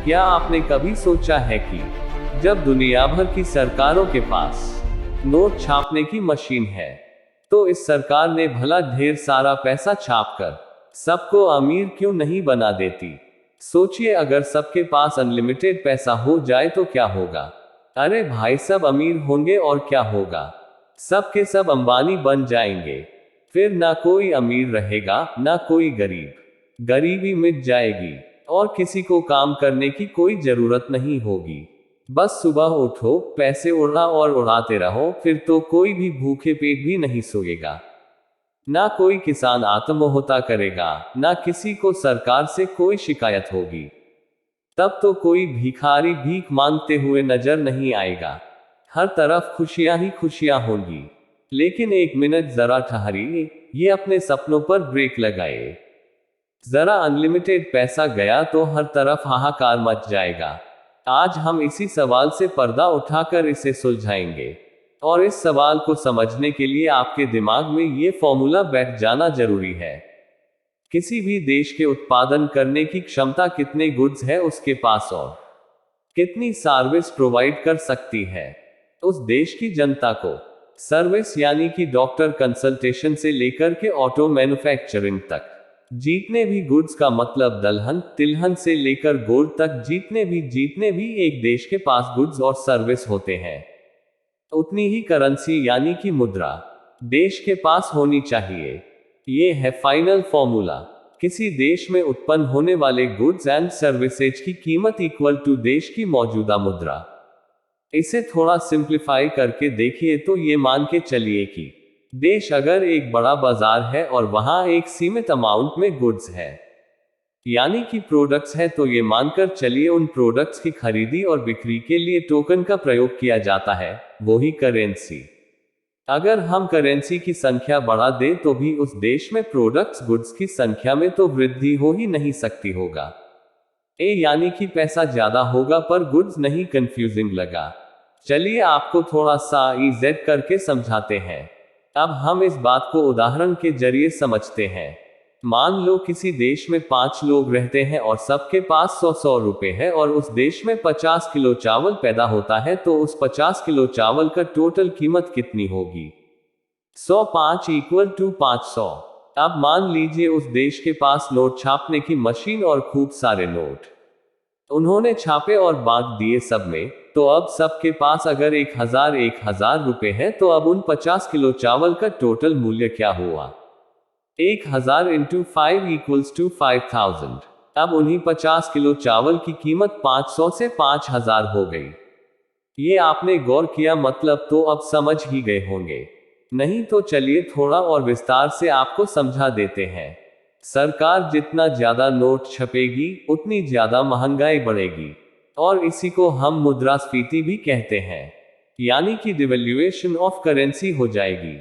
क्या आपने कभी सोचा है कि जब दुनिया भर की सरकारों के पास नोट छापने की मशीन है, तो इस सरकार ने भला ढेर सारा पैसा छापकर सबको अमीर क्यों नहीं बना देती। सोचिए, अगर सबके पास अनलिमिटेड पैसा हो जाए तो क्या होगा। अरे भाई, सब अमीर होंगे और क्या होगा, सब के सब अंबानी बन जाएंगे। फिर ना कोई अमीर रहेगा, ना कोई गरीब, गरीबी मिट जाएगी और किसी को काम करने की कोई जरूरत नहीं होगी। बस सुबह उठो, पैसे उड़ा और उड़ाते रहो, फिर तो कोई भी भूखे पेट भी नहीं सोएगा। ना कोई किसान आत्महत्या करेगा, ना किसी को सरकार से कोई शिकायत होगी। तब तो कोई भिखारी भीख मांगते हुए नजर नहीं आएगा। हर तरफ खुशियां ही खुशियां होंगी। लेकिन एक मिनट जरा ठहरिए, ये अपने सपनों पर ब्रेक लगाए। जरा अनलिमिटेड पैसा गया तो हर तरफ हाहाकार मच जाएगा। आज हम इसी सवाल से पर्दा उठाकर इसे सुलझाएंगे। और इस सवाल को समझने के लिए आपके दिमाग में ये फॉर्मूला बैठ जाना जरूरी है। किसी भी देश के उत्पादन करने की क्षमता कितने गुड्स है उसके पास और कितनी सर्विस प्रोवाइड कर सकती है उस देश की जनता को। सर्विस यानी कि डॉक्टर कंसल्टेशन से लेकर के ऑटो मैन्युफैक्चरिंग तक, जितने भी गुड्स का मतलब दलहन तिलहन से लेकर गोल्ड तक, जितने भी एक देश के पास गुड्स और सर्विस होते हैं, उतनी ही करेंसी यानी कि मुद्रा देश के पास होनी चाहिए। ये है फाइनल फॉर्मूला। किसी देश में उत्पन्न होने वाले गुड्स एंड सर्विसेज की कीमत इक्वल टू देश की मौजूदा मुद्रा। इसे थोड़ा सिंप्लीफाई करके देखिए तो ये मान के चलिए कि देश अगर एक बड़ा बाजार है और वहां एक सीमित अमाउंट में गुड्स है, यानी कि प्रोडक्ट्स है, तो ये मानकर चलिए उन प्रोडक्ट्स की खरीदी और बिक्री के लिए टोकन का प्रयोग किया जाता है, वही करेंसी। अगर हम करेंसी की संख्या बढ़ा दें तो भी उस देश में प्रोडक्ट्स गुड्स की संख्या में तो वृद्धि हो ही नहीं सकती होगा। यानी कि पैसा ज्यादा होगा पर गुड्स नहीं। कंफ्यूजिंग लगा? चलिए आपको थोड़ा सा ईजेड करके समझाते हैं। अब हम इस बात को उदाहरण के जरिए समझते हैं। मान लो किसी देश में 5 लोग रहते हैं और सबके पास 100 रुपए है और उस देश में 50 किलो चावल पैदा होता है, तो उस 50 किलो चावल का टोटल कीमत कितनी होगी? 105 इक्वल टू 500। अब मान लीजिए उस देश के पास नोट छापने की मशीन और खूब सारे नोट उन्होंने छापे और बांट दिए सब में, तो अब सबके पास अगर 1000 रुपए है, तो अब उन 50 किलो चावल का टोटल मूल्य क्या हुआ? 1000 इंटू 5 इक्वल्स टू 5000। अब उन्हीं 50 किलो चावल की कीमत 500 से 5000 हो गई। ये आपने गौर किया, मतलब तो अब समझ ही गए होंगे। नहीं तो चलिए थोड़ा और विस्तार से आपको समझा देते हैं। सरकार जितना ज्यादा नोट छपेगी उतनी ज्यादा महंगाई बढ़ेगी, और इसी को हम मुद्रास्फीति भी कहते हैं, यानी कि डिवैल्यूएशन ऑफ करेंसी हो जाएगी।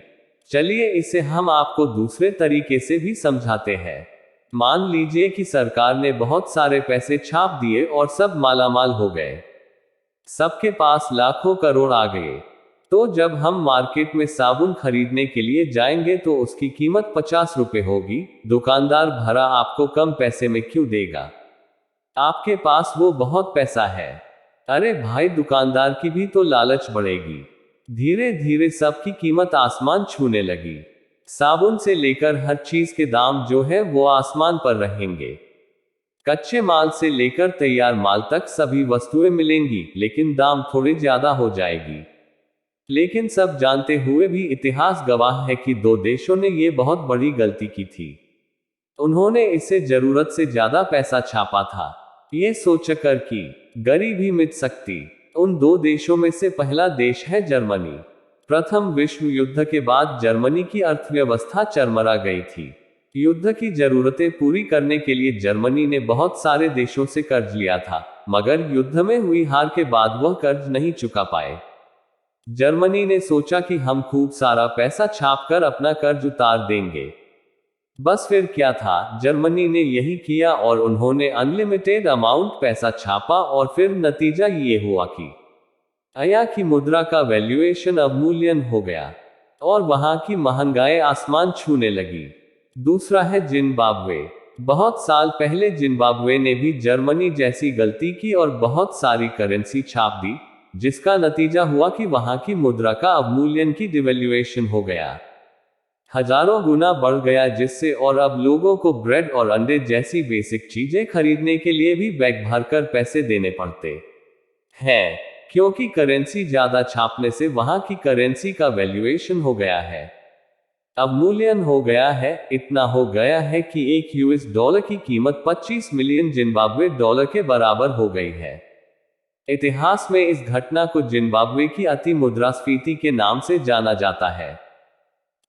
चलिए इसे हम आपको दूसरे तरीके से भी समझाते हैं। मान लीजिए कि सरकार ने बहुत सारे पैसे छाप दिए और सब मालामाल हो गए, सबके पास लाखों करोड़ आ गए। तो जब हम मार्केट में साबुन खरीदने के लिए जाएंगे तो उसकी कीमत 50 रुपए होगी। दुकानदार भरा आपको कम पैसे में क्यों देगा? आपके पास वो बहुत पैसा है। अरे भाई, दुकानदार की भी तो लालच बढ़ेगी। धीरे धीरे सबकी कीमत आसमान छूने लगी। साबुन से लेकर हर चीज के दाम जो है वो आसमान पर रहेंगे। कच्चे माल से लेकर तैयार माल तक सभी वस्तुएं मिलेंगी, लेकिन दाम थोड़ी ज्यादा हो जाएगी। लेकिन सब जानते हुए भी इतिहास गवाह है कि 2 देशों ने ये बहुत बड़ी गलती की थी। उन्होंने इससे जरूरत से ज्यादा पैसा छापा था, ये सोचकर कि गरीबी मिट सकती। उन 2 देशों में से पहला देश है जर्मनी। प्रथम विश्व युद्ध के बाद जर्मनी की अर्थव्यवस्था चरमरा गई थी। युद्ध की जरूरतें पूरी करने के लिए जर्मनी ने बहुत सारे देशों से कर्ज लिया था, मगर युद्ध में हुई हार के बाद वह कर्ज नहीं चुका पाए। जर्मनी ने सोचा कि हम खूब सारा पैसा छापकर अपना कर्ज उतार देंगे। बस फिर क्या था, जर्मनी ने यही किया और उन्होंने अनलिमिटेड अमाउंट पैसा छापा और फिर नतीजा ये हुआ कि आया की मुद्रा का वैल्यूएशन अवमूल्यन हो गया और वहां की महंगाई आसमान छूने लगी। दूसरा है जिम्बाब्वे। बहुत साल पहले जिम्बाब्वे ने भी जर्मनी जैसी गलती की और बहुत सारी करेंसी छाप दी, जिसका नतीजा हुआ कि वहां की मुद्रा का अवमूल्यन की डिवैल्यूएशन हो गया, हजारों गुना बढ़ गया, जिससे और अब लोगों को ब्रेड और अंडे जैसी बेसिक चीजें खरीदने के लिए भी बैग भरकर पैसे देने पड़ते हैं, क्योंकि करेंसी ज्यादा छापने से वहां की करेंसी का वैल्यूएशन हो गया है, अवमूल्यन हो गया है, इतना हो गया है कि एक यूएस डॉलर की कीमत 25 मिलियन जिम्बाब्वे डॉलर के बराबर हो गई है। इतिहास में इस घटना को जिम्बाब्वे की अति मुद्रास्फीति के नाम से जाना जाता है।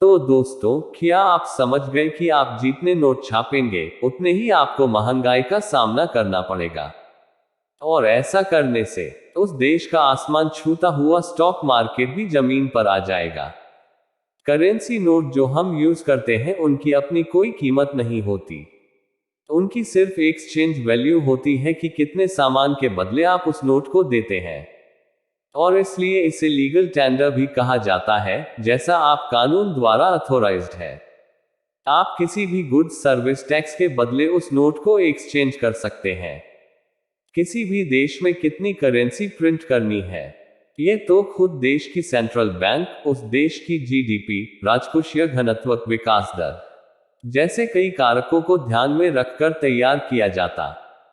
तो दोस्तों, क्या आप समझ गए कि आप जितने नोट छापेंगे उतने ही आपको महंगाई का सामना करना पड़ेगा, और ऐसा करने से उस देश का आसमान छूता हुआ स्टॉक मार्केट भी जमीन पर आ जाएगा। करेंसी नोट जो हम यूज करते हैं उनकी अपनी कोई कीमत नहीं होती, उनकी सिर्फ एक्सचेंज वैल्यू होती है कि कितने सामान के बदले आप उस नोट को देते हैं, और इसलिए इसे लीगल टेंडर भी कहा जाता है, जैसा आप कानून द्वारा अथॉराइज्ड है। आप किसी भी गुड्स सर्विस टैक्स के बदले उस नोट को एक्सचेंज कर सकते हैं। किसी भी देश में कितनी करेंसी प्रिंट करनी है, ये तो खुद देश की सेंट्रल बैंक, उस देश की जीडीपी, राजकोषीय घनत्व, विकास दर जैसे कई कारकों को ध्यान में रखकर तैयार किया जाता।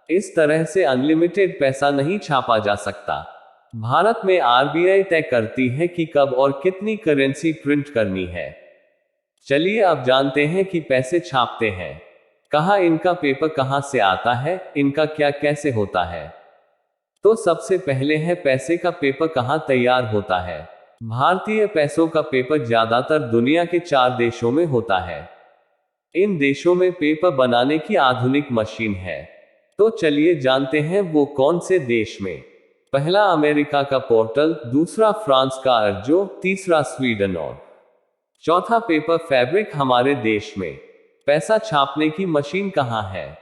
इस तरह से अनलिमिटेड पैसा नहीं छापा जा सकता। भारत में आरबीआई तय करती है कि कब और कितनी करेंसी प्रिंट करनी है। चलिए अब जानते हैं कि पैसे छापते हैं कहाँ, इनका पेपर कहाँ से आता है, इनका क्या कैसे होता है। तो सबसे पहले है पैसे का पेपर कहाँ तैयार होता है। भारतीय पैसों का पेपर ज्यादातर दुनिया के 4 देशों में होता है। इन देशों में पेपर बनाने की आधुनिक मशीन है। तो चलिए जानते हैं वो कौन से देश में। पहला अमेरिका का पोर्टल, दूसरा फ्रांस का अर्जो, तीसरा स्वीडन और चौथा पेपर फैब्रिक हमारे देश में। पैसा छापने की मशीन कहाँ है?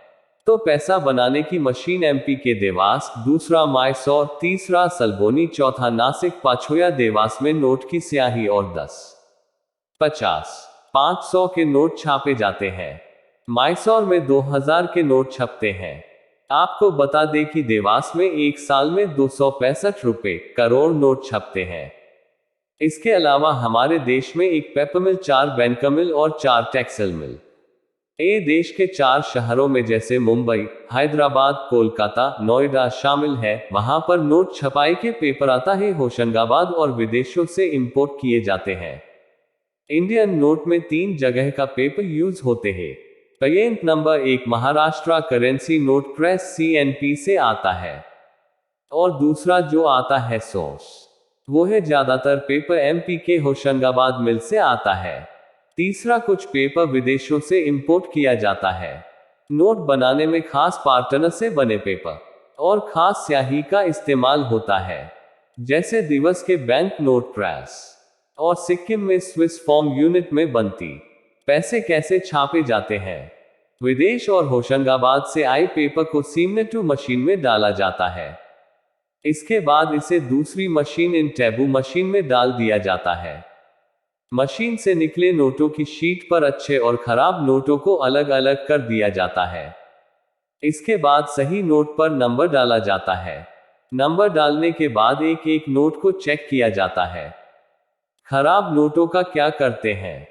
तो पैसा बनाने की मशीन एमपी के देवास, दूसरा मैसूर, तीसरा सलबोनी, चौथा नासिक, पांचवा देवास में नोट की स्याही और 10, 50, 500 के नोट छापे जाते हैं। मैसूर में 2000 के नोट छपते हैं। आपको बता दें कि देवास में एक साल में 265 रुपए करोड़ नोट छपते हैं। इसके अलावा हमारे देश में एक पेपर मिल, 4 बैंकर मिल और 4 टेक्सटाइल मिल ये देश के 4 शहरों में जैसे मुंबई, हैदराबाद, कोलकाता, नोएडा शामिल है। वहां पर नोट छपाई के पेपर आता है होशंगाबाद और विदेशों से इंपोर्ट किए जाते हैं। इंडियन नोट में 3 जगह का पेपर यूज होते हैं। Patent number 1 Maharashtra currency note press CNP से आता है, और दूसरा जो आता है सोर्स, वो है ज्यादातर पेपर एमपी के होशंगाबाद मिल से आता है। तीसरा कुछ पेपर विदेशों से इंपोर्ट किया जाता है। नोट बनाने में खास पार्टनर से बने पेपर और खास स्याही का इस्तेमाल होता है, जैसे दिवस के बैंक नोट प्रेस और सिक्किम में स्विस फॉर्म यूनिट में बनती। पैसे कैसे छापे जाते हैं? विदेश और होशंगाबाद से आए पेपर को सीमनेटू मशीन में डाला जाता है। इसके बाद इसे दूसरी मशीन इन टैबू मशीन में डाल दिया जाता है। मशीन से निकले नोटों की शीट पर अच्छे और खराब नोटों को अलग अलग कर दिया जाता है। इसके बाद सही नोट पर नंबर डाला जाता है। नंबर डालने के बाद एक एक नोट को चेक किया जाता है। खराब नोटों का क्या करते हैं?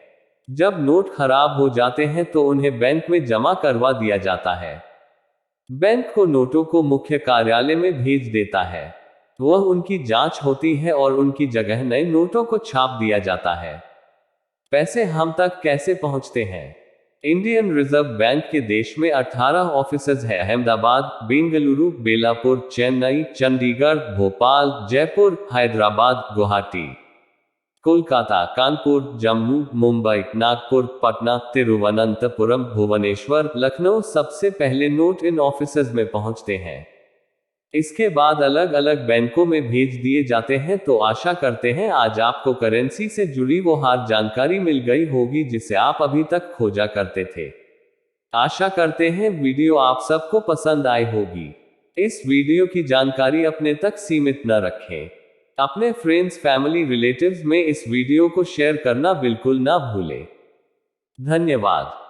जब नोट खराब हो जाते हैं तो उन्हें बैंक में जमा करवा दिया जाता है। बैंक को नोटों को मुख्य कार्यालय में भेज देता है। वह उनकी जांच होती है और उनकी जगह नए नोटों को छाप दिया जाता है। पैसे हम तक कैसे पहुंचते हैं? इंडियन रिजर्व बैंक के देश में 18 ऑफिसेज है। अहमदाबाद, बेंगलुरु, बेलापुर, चेन्नई, चंडीगढ़, भोपाल, जयपुर, हैदराबाद, गुवाहाटी, कोलकाता, कानपुर, जम्मू, मुंबई, नागपुर, पटना, तिरुवनंतपुरम, भुवनेश्वर, लखनऊ। सबसे पहले नोट इन ऑफिसेज में पहुंचते हैं। इसके बाद अलग अलग बैंकों में भेज दिए जाते हैं। तो आशा करते हैं आज आपको करेंसी से जुड़ी वो हर जानकारी मिल गई होगी जिसे आप अभी तक खोजा करते थे। आशा करते हैं वीडियो आप सबको पसंद आई होगी। इस वीडियो की जानकारी अपने तक सीमित न रखें। अपने फ्रेंड्स, फैमिली, रिलेटिव्स में इस वीडियो को शेयर करना बिल्कुल ना भूलें। धन्यवाद।